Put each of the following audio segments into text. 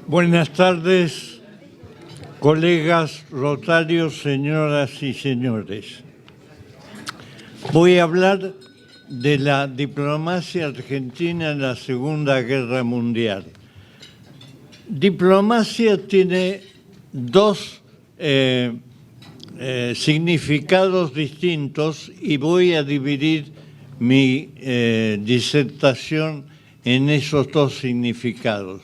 Buenas tardes, colegas rotarios, señoras y señores. Voy a hablar de la diplomacia argentina en la Segunda Guerra Mundial. Diplomacia tiene dos significados distintos y voy a dividir mi disertación en esos dos significados.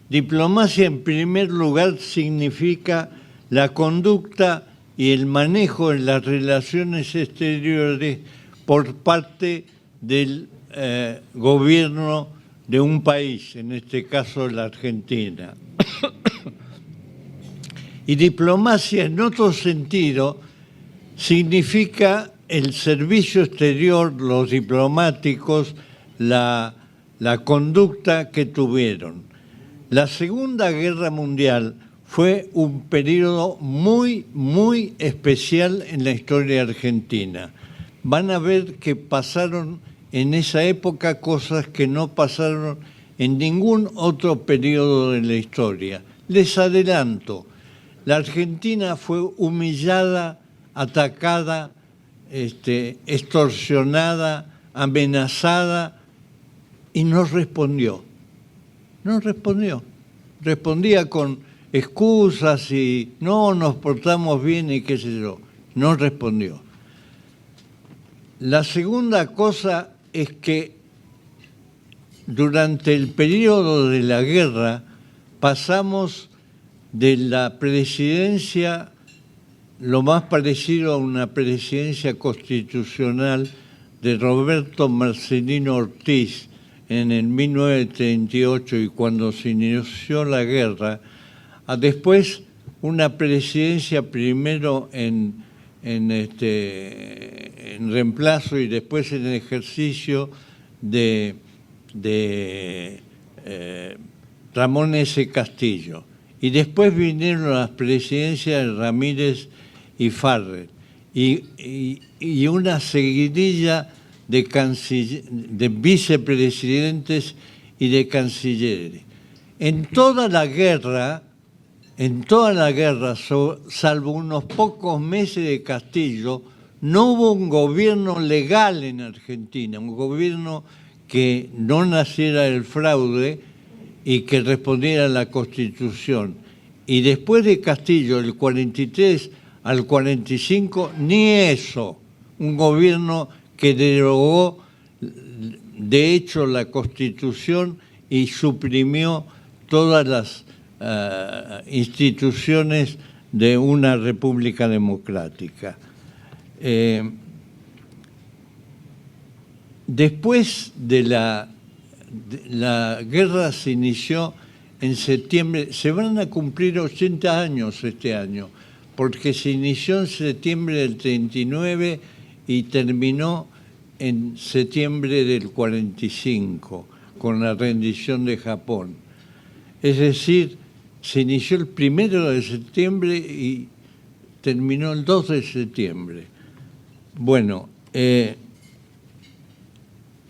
Diplomacia, en primer lugar, significa la conducta y el manejo en las relaciones exteriores por parte del gobierno de un país, en este caso la Argentina. Y diplomacia, en otro sentido, significa el servicio exterior, los diplomáticos, la conducta que tuvieron. La Segunda Guerra Mundial fue un periodo muy especial en la historia argentina. Van a ver que pasaron en esa época cosas que no pasaron en ningún otro periodo de la historia. Les adelanto, la Argentina fue humillada, atacada, extorsionada, amenazada y no respondió. No respondió. Respondía con excusas y no nos portamos bien y qué sé yo. No respondió. La segunda cosa es que durante el periodo de la guerra pasamos de la presidencia, lo más parecido a una presidencia constitucional de Roberto Marcelino Ortiz, en el 1938 y cuando se inició la guerra, a después una presidencia primero en reemplazo y después en ejercicio de Ramón S. Castillo. Y después vinieron las presidencias de Ramírez y Farrell y una seguidilla de vicepresidentes y de cancilleres. En toda la guerra, salvo unos pocos meses de Castillo, no hubo un gobierno legal en Argentina, un gobierno que no naciera del fraude y que respondiera a la Constitución. Y después de Castillo, del 43 al 45, ni eso, un gobierno que derogó de hecho la Constitución y suprimió todas las instituciones de una república democrática. Después de la guerra se inició en septiembre, se van a cumplir 80 años este año, porque se inició en septiembre del 39 y terminó en septiembre del 45, con la rendición de Japón. Es decir, se inició el 1 de septiembre y terminó el 2 de septiembre. Bueno,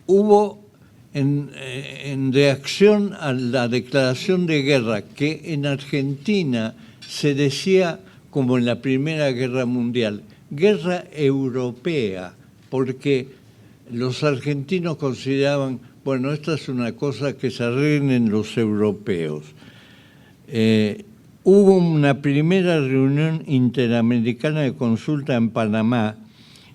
hubo en reacción a la declaración de guerra, que en Argentina se decía, como en la Primera Guerra Mundial, guerra europea, porque los argentinos consideraban, bueno, esta es una cosa que se arreglen los europeos. Hubo una primera reunión interamericana de consulta en Panamá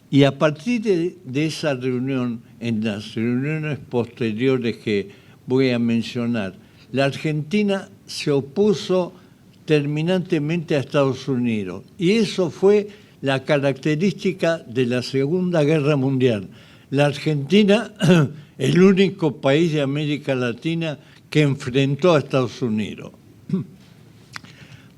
y a partir de esa reunión, en las reuniones posteriores que voy a mencionar, la Argentina se opuso terminantemente a Estados Unidos y eso fue la característica de la Segunda Guerra Mundial. La Argentina, el único país de América Latina que enfrentó a Estados Unidos.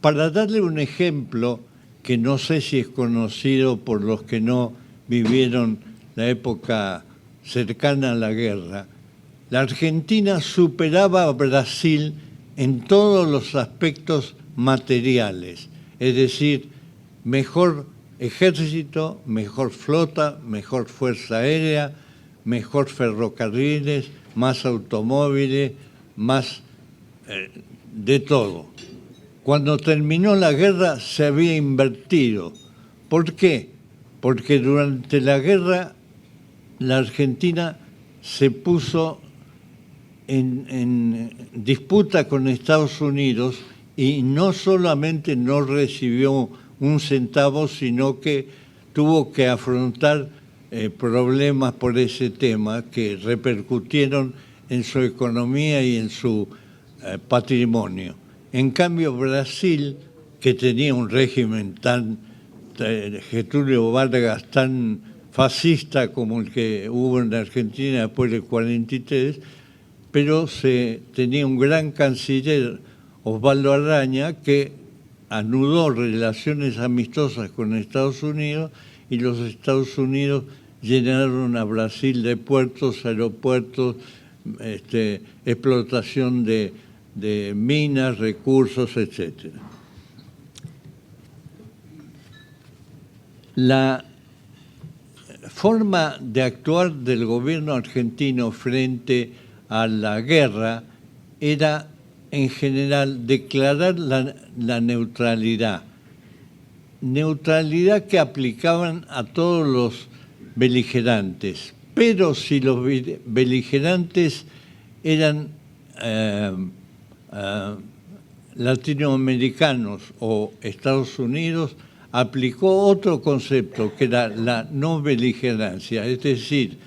Para darle un ejemplo, que no sé si es conocido por los que no vivieron la época cercana a la guerra, la Argentina superaba a Brasil en todos los aspectos materiales, es decir, mejor ejército, mejor flota, mejor fuerza aérea, mejor ferrocarriles, más automóviles, más de todo. Cuando terminó la guerra se había invertido. ¿Por qué? Porque durante la guerra la Argentina se puso en disputa con Estados Unidos y no solamente no recibió un centavo, sino que tuvo que afrontar problemas por ese tema que repercutieron en su economía y en su patrimonio. En cambio, Brasil, que tenía un régimen Getúlio Vargas tan fascista como el que hubo en la Argentina después del 43, pero tenía un gran canciller, Osvaldo Araña, que anudó relaciones amistosas con Estados Unidos, y los Estados Unidos llenaron a Brasil de puertos, aeropuertos, explotación de minas, recursos, etc. La forma de actuar del gobierno argentino frente a la guerra era, en general, declarar la neutralidad. Neutralidad que aplicaban a todos los beligerantes. Pero si los beligerantes eran latinoamericanos o Estados Unidos, aplicó otro concepto que era la no beligerancia, es decir,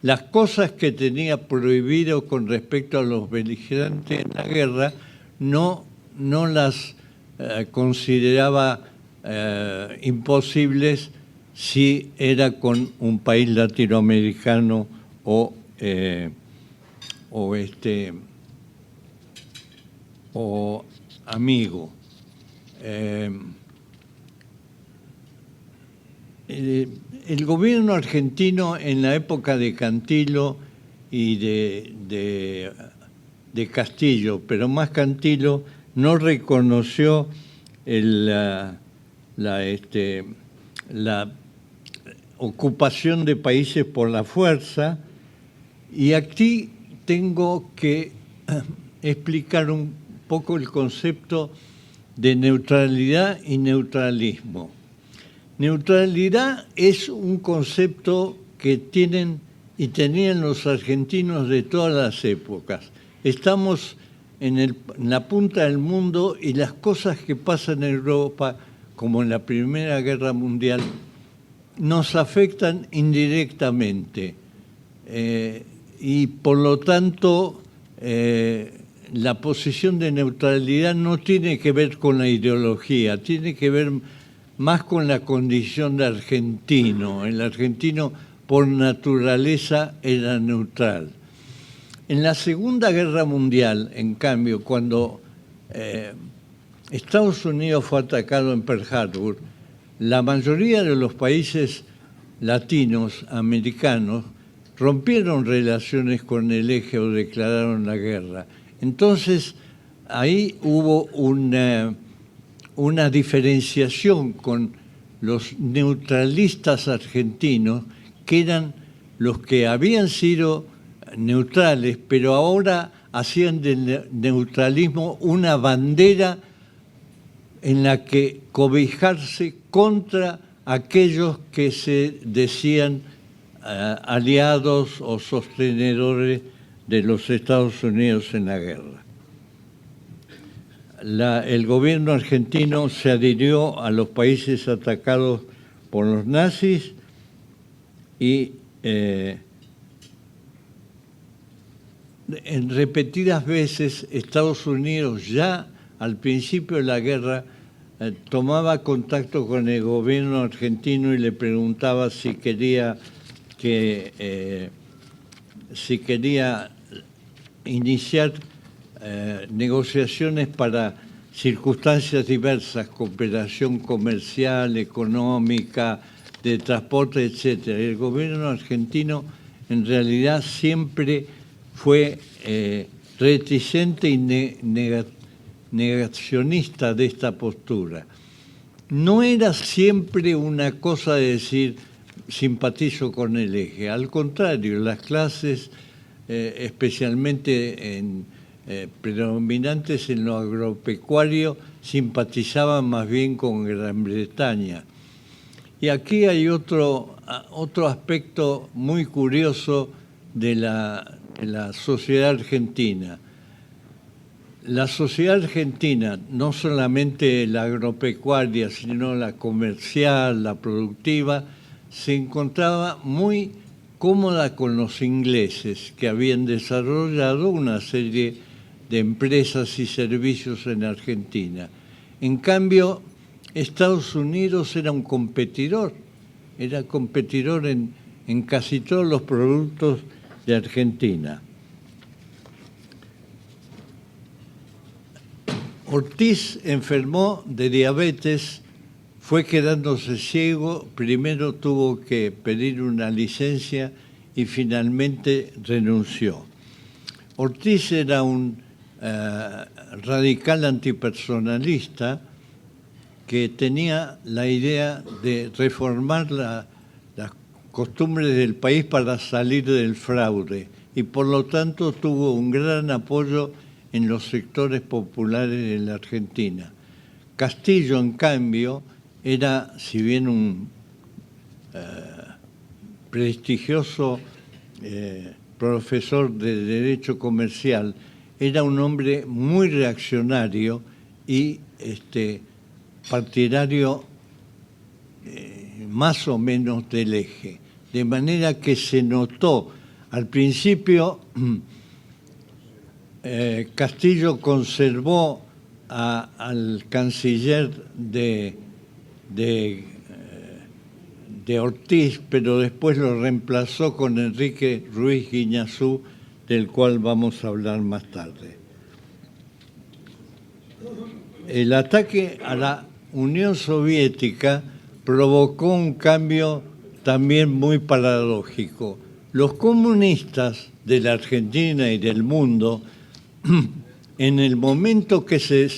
las cosas que tenía prohibido con respecto a los beligerantes en la guerra no las consideraba imposibles si era con un país latinoamericano o amigo. El gobierno argentino en la época de Cantilo y de Castillo, pero más Cantilo, no reconoció la ocupación de países por la fuerza, y aquí tengo que explicar un poco el concepto de neutralidad y neutralismo. Neutralidad es un concepto que tienen y tenían los argentinos de todas las épocas. Estamos en la punta del mundo y las cosas que pasan en Europa, como en la Primera Guerra Mundial, nos afectan indirectamente. Y por lo tanto, la posición de neutralidad no tiene que ver con la ideología, tiene que ver más con la condición de argentino. El argentino, por naturaleza, era neutral. En la Segunda Guerra Mundial, en cambio, cuando Estados Unidos fue atacado en Pearl Harbor, la mayoría de los países latinos, americanos, rompieron relaciones con el eje o declararon la guerra. Entonces, ahí hubo una diferenciación con los neutralistas argentinos, que eran los que habían sido neutrales, pero ahora hacían del neutralismo una bandera en la que cobijarse contra aquellos que se decían aliados o sostenedores de los Estados Unidos en la guerra. El gobierno argentino se adhirió a los países atacados por los nazis y en repetidas veces Estados Unidos, ya al principio de la guerra, tomaba contacto con el gobierno argentino y le preguntaba si quería iniciar negociaciones para circunstancias diversas, cooperación comercial, económica, de transporte, etc. El gobierno argentino en realidad siempre fue reticente y negacionista de esta postura. No era siempre una cosa de decir simpatizo con el eje. Al contrario, las clases, especialmente predominantes en lo agropecuario, simpatizaban más bien con Gran Bretaña. Y aquí hay otro aspecto muy curioso de la sociedad argentina. La sociedad argentina, no solamente la agropecuaria, sino la comercial, la productiva, se encontraba muy cómoda con los ingleses, que habían desarrollado una serie de empresas y servicios en Argentina. En cambio, Estados Unidos era un competidor, en casi todos los productos de Argentina. Ortiz enfermó de diabetes, fue quedándose ciego, primero tuvo que pedir una licencia y finalmente renunció. Ortiz era un radical antipersonalista que tenía la idea de reformar las costumbres del país para salir del fraude y por lo tanto tuvo un gran apoyo en los sectores populares de la Argentina. Castillo, en cambio, era, si bien un prestigioso profesor de Derecho Comercial, era un hombre muy reaccionario y partidario más o menos del eje. De manera que se notó al principio. Castillo conservó al canciller de Ortiz, pero después lo reemplazó con Enrique Ruiz Guiñazú, del cual vamos a hablar más tarde. El ataque a la Unión Soviética provocó un cambio también muy paradójico. Los comunistas de la Argentina y del mundo, en el momento que se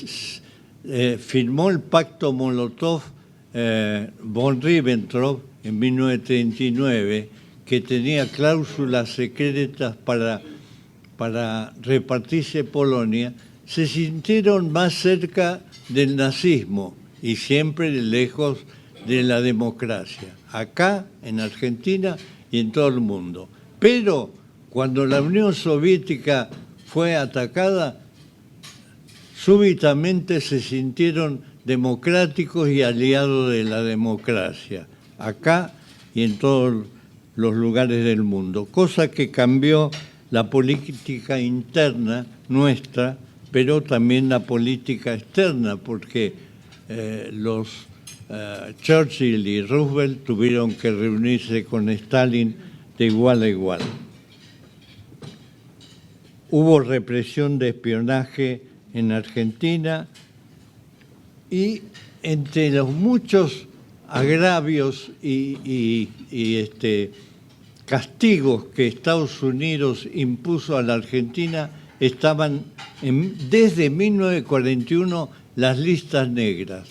firmó el pacto Molotov-Von Ribbentrop en 1939, que tenía cláusulas secretas para repartirse Polonia, se sintieron más cerca del nazismo y siempre lejos de la democracia, acá en Argentina y en todo el mundo. Pero cuando la Unión Soviética fue atacada, súbitamente se sintieron democráticos y aliados de la democracia, acá y en todos los lugares del mundo, cosa que cambió la política interna nuestra, pero también la política externa, porque los Churchill y Roosevelt tuvieron que reunirse con Stalin de igual a igual. Hubo represión de espionaje en Argentina y entre los muchos agravios y castigos que Estados Unidos impuso a la Argentina estaban desde 1941 las listas negras.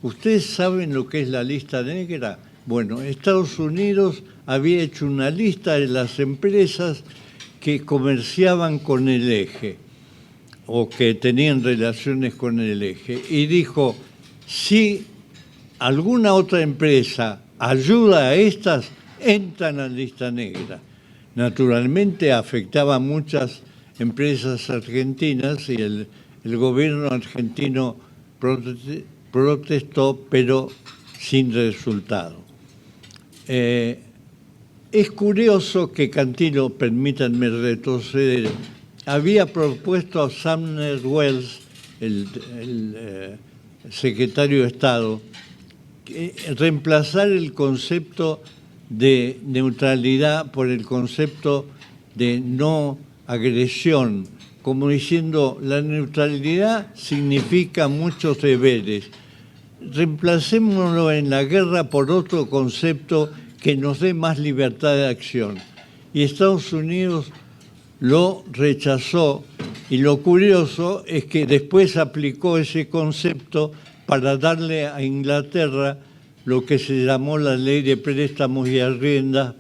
¿Ustedes saben lo que es la lista negra? Bueno, Estados Unidos había hecho una lista de las empresas que comerciaban con el eje o que tenían relaciones con el eje y dijo, si alguna otra empresa ayuda a estas, entran a la lista negra. Naturalmente afectaba a muchas empresas argentinas y el gobierno argentino protestó, pero sin resultado. Es curioso que Cantilo, permítanme retroceder, había propuesto a Sumner Welles, el secretario de Estado, reemplazar el concepto de neutralidad por el concepto de no agresión, como diciendo, la neutralidad significa muchos deberes. Reemplacémoslo en la guerra por otro concepto que nos dé más libertad de acción. Y Estados Unidos lo rechazó, y lo curioso es que después aplicó ese concepto para darle a Inglaterra lo que se llamó la Ley de Préstamos y Arriendos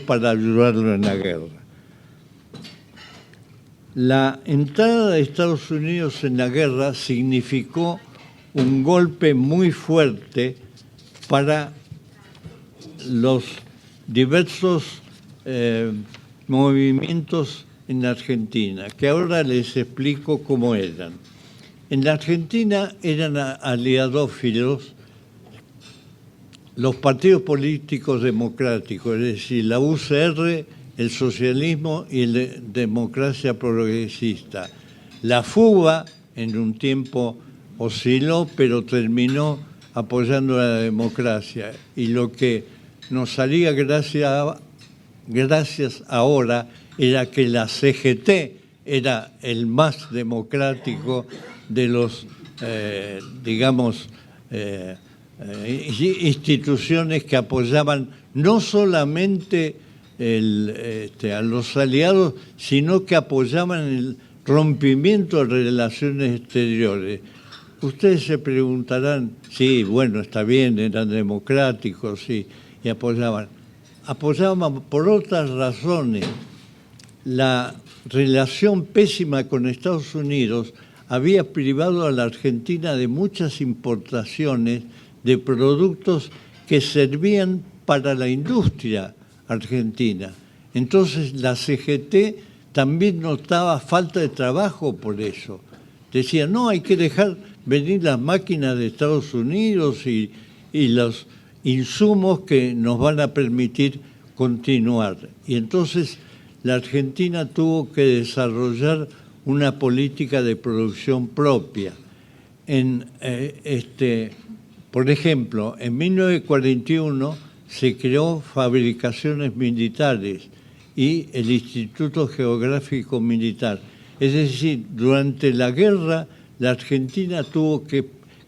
para ayudarlo en la guerra. La entrada de Estados Unidos en la guerra significó un golpe muy fuerte para los diversos movimientos en la Argentina, que ahora les explico cómo eran. En la Argentina eran aliadófilos los partidos políticos democráticos, es decir, la UCR, el socialismo y la democracia progresista. La FUBA en un tiempo osciló, pero terminó apoyando a la democracia. Y lo que nos salía gracias ahora era que la CGT era el más democrático de los, instituciones que apoyaban no solamente a los aliados, sino que apoyaban el rompimiento de relaciones exteriores. Ustedes se preguntarán, sí, bueno, está bien, eran democráticos, sí, y apoyaban. Apoyaban por otras razones. La relación pésima con Estados Unidos había privado a la Argentina de muchas importaciones de productos que servían para la industria argentina. Entonces la CGT también notaba falta de trabajo por eso. Decía, no, hay que dejar venir las máquinas de Estados Unidos y los insumos que nos van a permitir continuar. Y entonces la Argentina tuvo que desarrollar una política de producción propia. Por ejemplo, en 1941 se creó Fabricaciones Militares y el Instituto Geográfico Militar. Es decir, durante la guerra, la Argentina tuvo que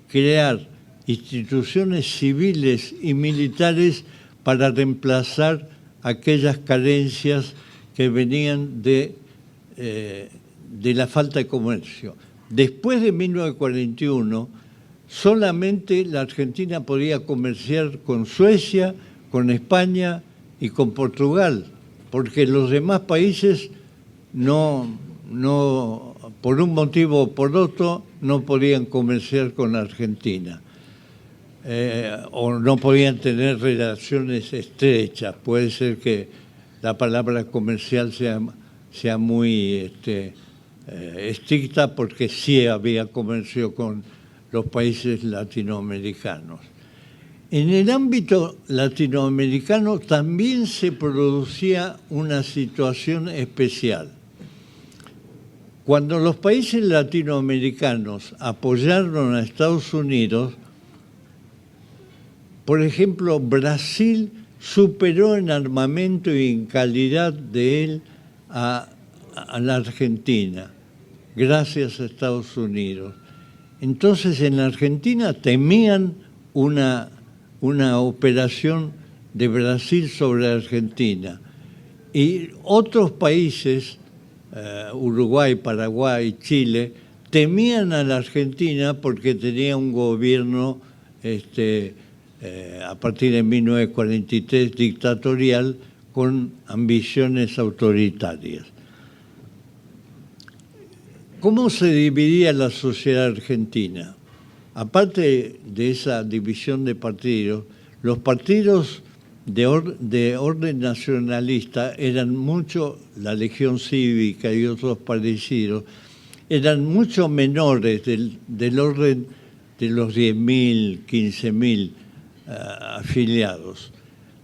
crear instituciones civiles y militares para reemplazar aquellas carencias que venían de la falta de comercio. Después de 1941, solamente la Argentina podía comerciar con Suecia, con España y con Portugal, porque los demás países no, por un motivo o por otro, no podían comerciar con Argentina. O no podían tener relaciones estrechas. Puede ser que la palabra comercial sea muy estricta, porque sí había comercio con los países latinoamericanos. En el ámbito latinoamericano también se producía una situación especial. Cuando los países latinoamericanos apoyaron a Estados Unidos, por ejemplo, Brasil superó en armamento y en calidad de él a la Argentina, gracias a Estados Unidos. Entonces, en la Argentina temían una operación de Brasil sobre Argentina. Y otros países, Uruguay, Paraguay, Chile, temían a la Argentina porque tenía un gobierno a partir de 1943 dictatorial con ambiciones autoritarias. ¿Cómo se dividía la sociedad argentina? Aparte de esa división de partidos, los partidos de orden nacionalista eran mucho, la Legión Cívica y otros parecidos, eran mucho menores del orden de los 10.000, 15.000 afiliados.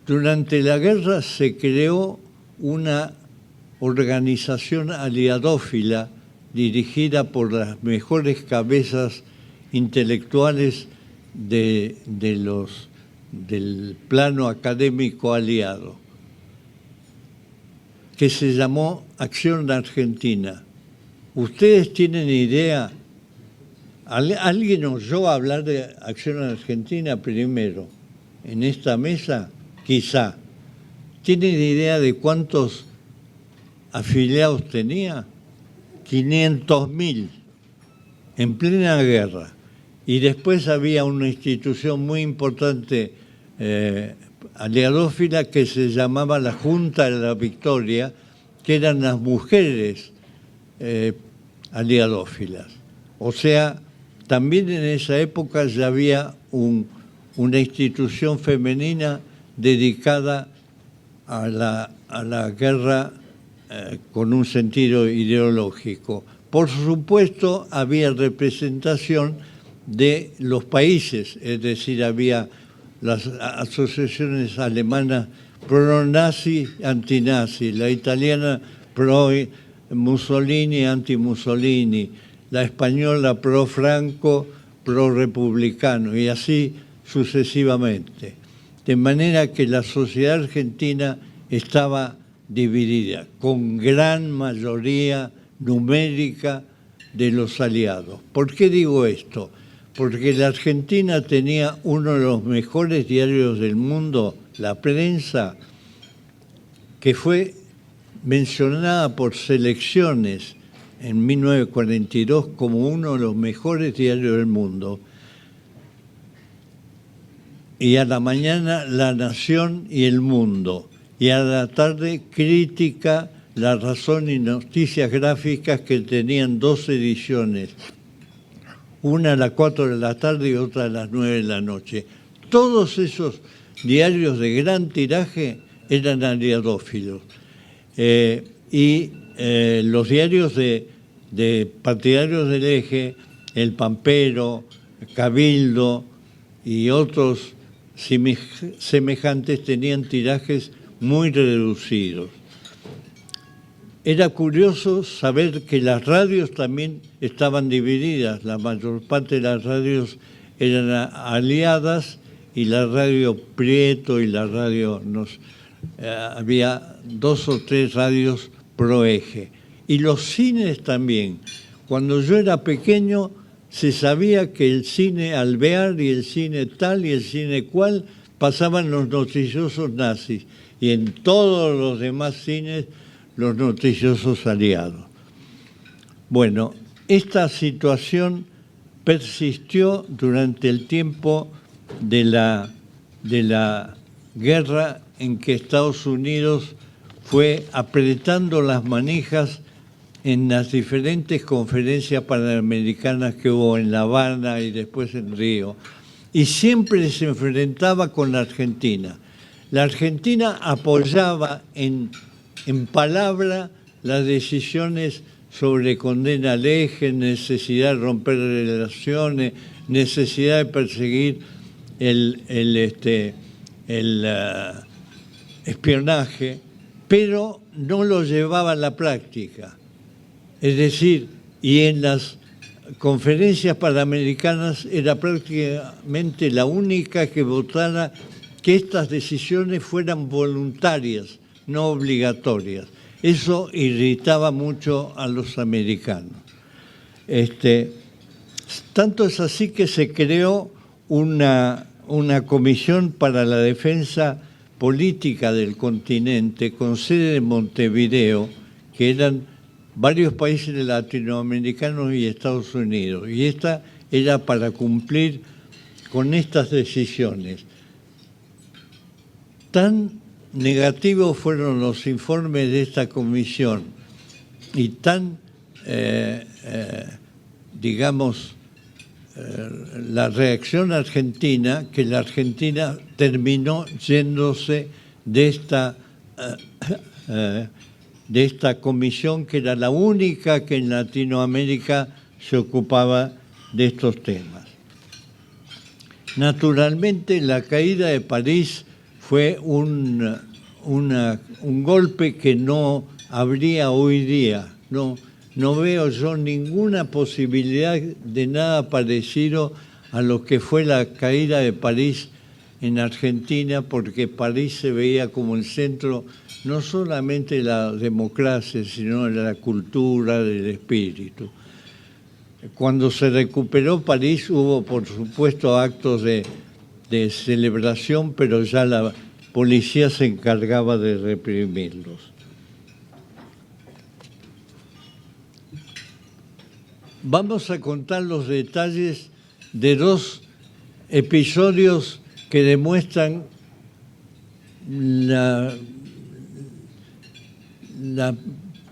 Durante la guerra se creó una organización aliadófila dirigida por las mejores cabezas intelectuales del plano académico aliado, que se llamó Acción Argentina. ¿Ustedes tienen idea? ¿Alguien oyó hablar de Acción Argentina primero en esta mesa? Quizá. ¿Tienen idea de cuántos afiliados tenía? 500.000 en plena guerra. y después había una institución muy importante aliadófila que se llamaba la Junta de la Victoria, que eran las mujeres aliadófilas. O sea, también en esa época ya había una institución femenina dedicada a la guerra con un sentido ideológico. Por supuesto, había representación de los países, es decir, había las asociaciones alemanas pro-nazi, anti-nazi, la italiana pro-Mussolini, anti-Mussolini, la española pro-Franco, pro-republicano, y así sucesivamente. De manera que la sociedad argentina estaba dividida, con gran mayoría numérica de los aliados. ¿Por qué digo esto? Porque la Argentina tenía uno de los mejores diarios del mundo, La Prensa, que fue mencionada por Selecciones en 1942 como uno de los mejores diarios del mundo. Y a la mañana La Nación y El Mundo. Y a la tarde Crítica, La Razón y Noticias Gráficas, que tenían 2 ediciones. Una a las 4 de la tarde y otra a las 9 de la noche. Todos esos diarios de gran tiraje eran aliadófilos. Los diarios de partidarios del Eje, El Pampero, Cabildo y otros semejantes tenían tirajes muy reducidos. Era curioso saber que las radios también estaban divididas. La mayor parte de las radios eran aliadas y la radio Prieto y la radio... había 2 o 3 radios pro Eje. Y los cines también. Cuando yo era pequeño se sabía que el cine Alvear y el cine tal y el cine cual pasaban los noticiosos nazis. Y en todos los demás cines los noticiosos aliados. Bueno, esta situación persistió durante el tiempo de la guerra en que Estados Unidos fue apretando las manijas en las diferentes conferencias panamericanas que hubo en La Habana y después en Río, y siempre se enfrentaba con la Argentina. La Argentina apoyaba en palabra las decisiones sobre condena al Eje, necesidad de romper relaciones, necesidad de perseguir el espionaje, pero no lo llevaba a la práctica. Es decir, y en las conferencias panamericanas era prácticamente la única que votara que estas decisiones fueran voluntarias, no obligatorias. Eso irritaba mucho a los americanos. Tanto es así que se creó una comisión para la defensa política del continente con sede en Montevideo, que eran varios países latinoamericanos y Estados Unidos. Y esta era para cumplir con estas decisiones. Tan negativos fueron los informes de esta comisión y tan, la reacción argentina, que la Argentina terminó yéndose de esta comisión, que era la única que en Latinoamérica se ocupaba de estos temas. Naturalmente, la caída de París fue un golpe que no habría hoy día. No veo yo ninguna posibilidad de nada parecido a lo que fue la caída de París en Argentina, porque París se veía como el centro no solamente de la democracia, sino de la cultura, del espíritu. Cuando se recuperó París hubo, por supuesto, actos de celebración, pero ya la policía se encargaba de reprimirlos. Vamos a contar los detalles de dos episodios que demuestran la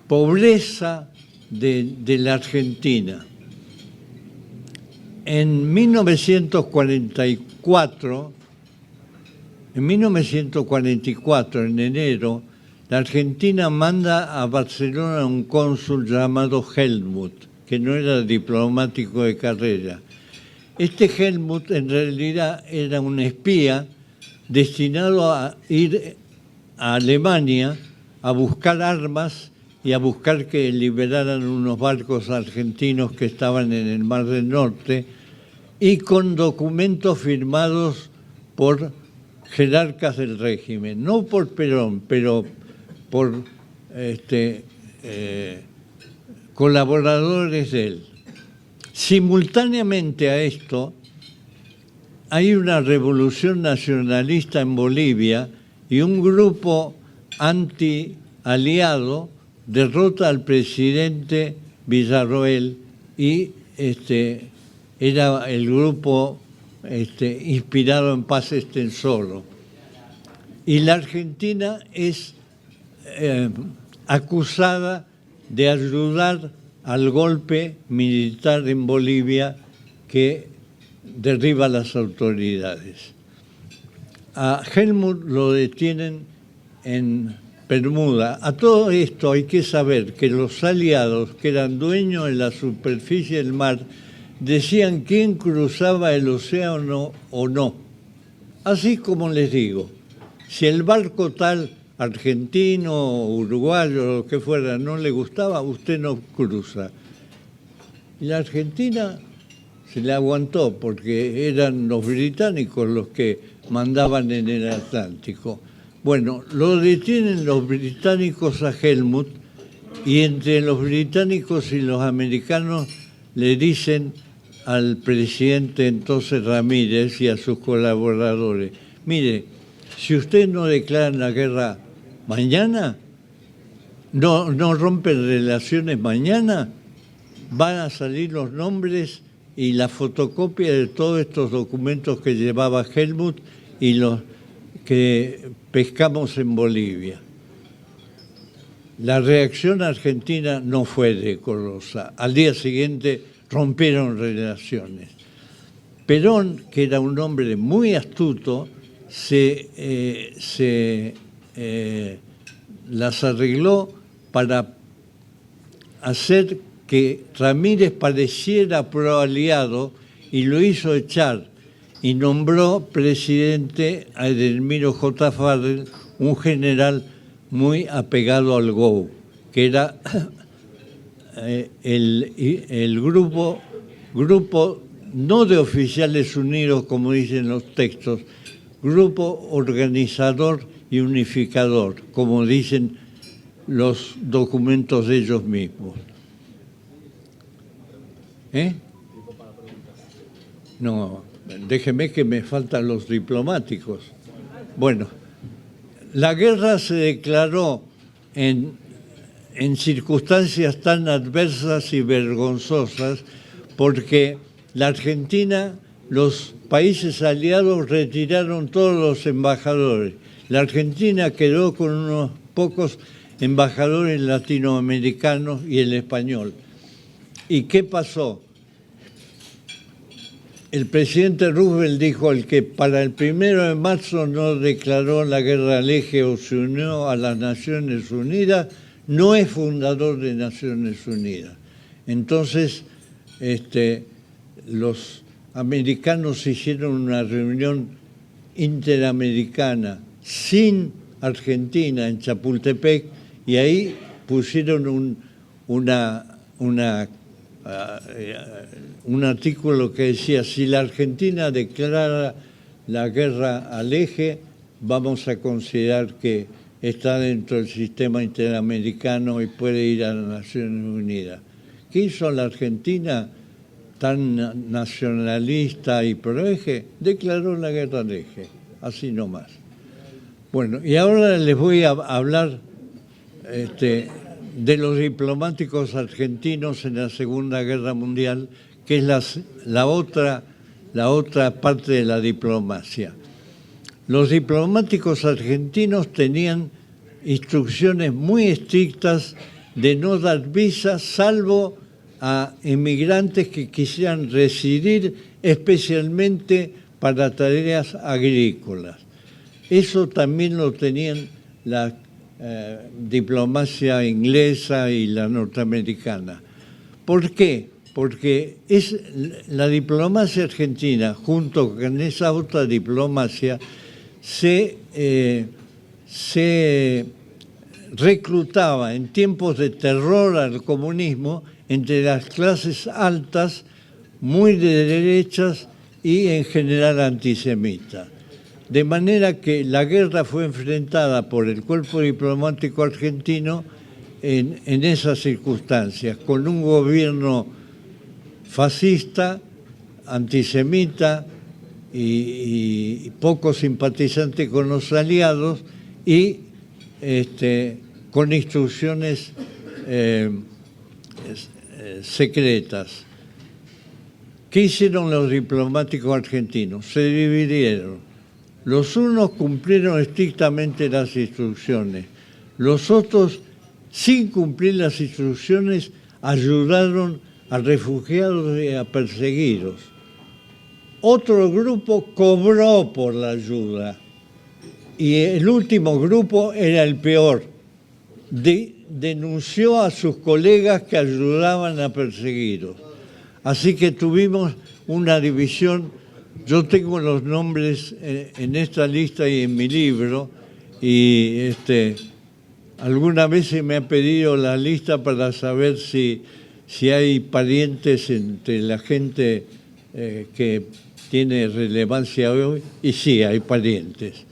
pobreza de la Argentina. En 1944, en enero, la Argentina manda a Barcelona un cónsul llamado Helmut, que no era diplomático de carrera. Este Helmut en realidad era un espía destinado a ir a Alemania a buscar armas y a buscar que liberaran unos barcos argentinos que estaban en el Mar del Norte, y con documentos firmados por jerarcas del régimen, no por Perón, pero por colaboradores de él. Simultáneamente a esto, hay una revolución nacionalista en Bolivia y un grupo anti-aliado derrota al presidente Villarroel y era el grupo inspirado en Paz Estenssoro. Y la Argentina es acusada de ayudar al golpe militar en Bolivia que derriba a las autoridades. A Helmut lo detienen en Bermuda. A todo esto hay que saber que los aliados, que eran dueños de la superficie del mar, decían quién cruzaba el océano o no. Así como les digo, si el barco tal, argentino, uruguayo, lo que fuera, no le gustaba, usted no cruza. Y la Argentina se le aguantó porque eran los británicos los que mandaban en el Atlántico. Bueno, lo detienen los británicos a Helmut, y entre los británicos y los americanos le dicen al presidente entonces Ramírez y a sus colaboradores: mire, si ustedes no declaran la guerra mañana, no rompen relaciones mañana, van a salir los nombres y la fotocopia de todos estos documentos que llevaba Helmut y los que pescamos en Bolivia. La reacción argentina no fue decorosa. Al día siguiente rompieron relaciones. Perón, que era un hombre muy astuto, las arregló para hacer que Ramírez pareciera pro-aliado y lo hizo echar, y nombró presidente a Edelmiro J. Farrell, un general muy apegado al GOU, que era el grupo no de oficiales unidos, como dicen los textos, grupo organizador y unificador, como dicen los documentos de ellos mismos. No, déjeme que me faltan los diplomáticos. Bueno, la guerra se declaró en circunstancias tan adversas y vergonzosas porque la Argentina, los países aliados retiraron todos los embajadores. La Argentina quedó con unos pocos embajadores latinoamericanos y el español. ¿Y qué pasó? El presidente Roosevelt dijo: el que para el 1 de marzo no declaró la guerra al eje o se unió a las Naciones Unidas, no es fundador de Naciones Unidas. Entonces, los americanos hicieron una reunión interamericana sin Argentina en Chapultepec, y ahí pusieron un artículo que decía: si la Argentina declara la guerra al eje, vamos a considerar que está dentro del sistema interamericano y puede ir a las Naciones Unidas. ¿Qué hizo la Argentina tan nacionalista y pro-eje? Declaró la guerra al eje, así nomás. Bueno, y ahora les voy a hablar de los diplomáticos argentinos en la Segunda Guerra Mundial, que es la otra la otra parte de la diplomacia. Los diplomáticos argentinos tenían instrucciones muy estrictas de no dar visas, salvo a inmigrantes que quisieran residir especialmente para tareas agrícolas. Eso también lo tenían la diplomacia inglesa y la norteamericana. ¿Por qué? Porque es la diplomacia argentina, junto con esa otra diplomacia, se reclutaba en tiempos de terror al comunismo entre las clases altas, muy de derechas y en general antisemitas. De manera que la guerra fue enfrentada por el cuerpo diplomático argentino en esas circunstancias, con un gobierno fascista, antisemita y poco simpatizante con los aliados y con instrucciones secretas. ¿Qué hicieron los diplomáticos argentinos? Se dividieron. Los unos cumplieron estrictamente las instrucciones. Los otros, sin cumplir las instrucciones, ayudaron a refugiados y a perseguidos. Otro grupo cobró por la ayuda. Y el último grupo era el peor. Denunció a sus colegas que ayudaban a perseguidos. Así que tuvimos una división. Yo tengo los nombres en esta lista y en mi libro, y alguna vez se me ha pedido la lista para saber si hay parientes entre la gente que tiene relevancia hoy, y sí, hay parientes.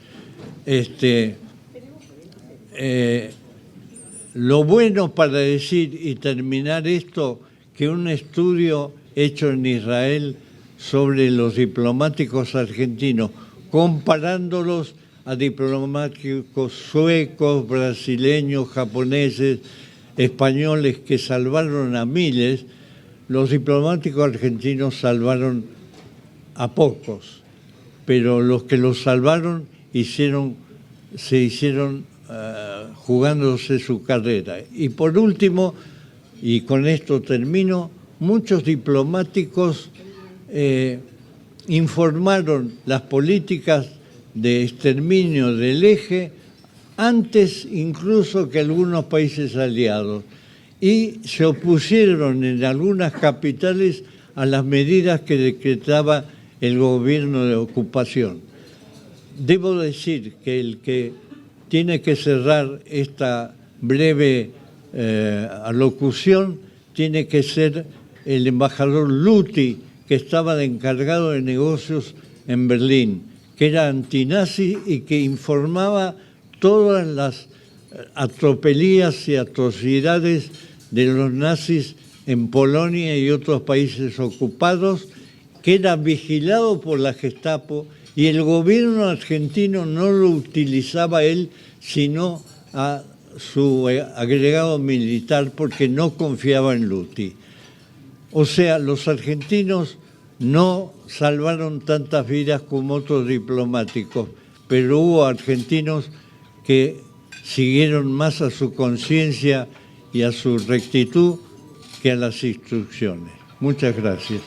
Lo bueno para decir y terminar esto, que un estudio hecho en Israel sobre los diplomáticos argentinos, comparándolos a diplomáticos suecos, brasileños, japoneses, españoles que salvaron a miles, los diplomáticos argentinos salvaron a pocos, pero los que los salvaron se hicieron jugándose su carrera. Y por último, y con esto termino, muchos diplomáticos informaron las políticas de exterminio del eje antes incluso que algunos países aliados, y se opusieron en algunas capitales a las medidas que decretaba el gobierno de ocupación. Debo decir que el que tiene que cerrar esta breve alocución tiene que ser el embajador Luti, que estaba de encargado de negocios en Berlín, que era antinazi y que informaba todas las atropelías y atrocidades de los nazis en Polonia y otros países ocupados, que era vigilado por la Gestapo, y el gobierno argentino no lo utilizaba él, sino a su agregado militar, porque no confiaba en Luti. O sea, los argentinos no salvaron tantas vidas como otros diplomáticos, pero hubo argentinos que siguieron más a su conciencia y a su rectitud que a las instrucciones. Muchas gracias.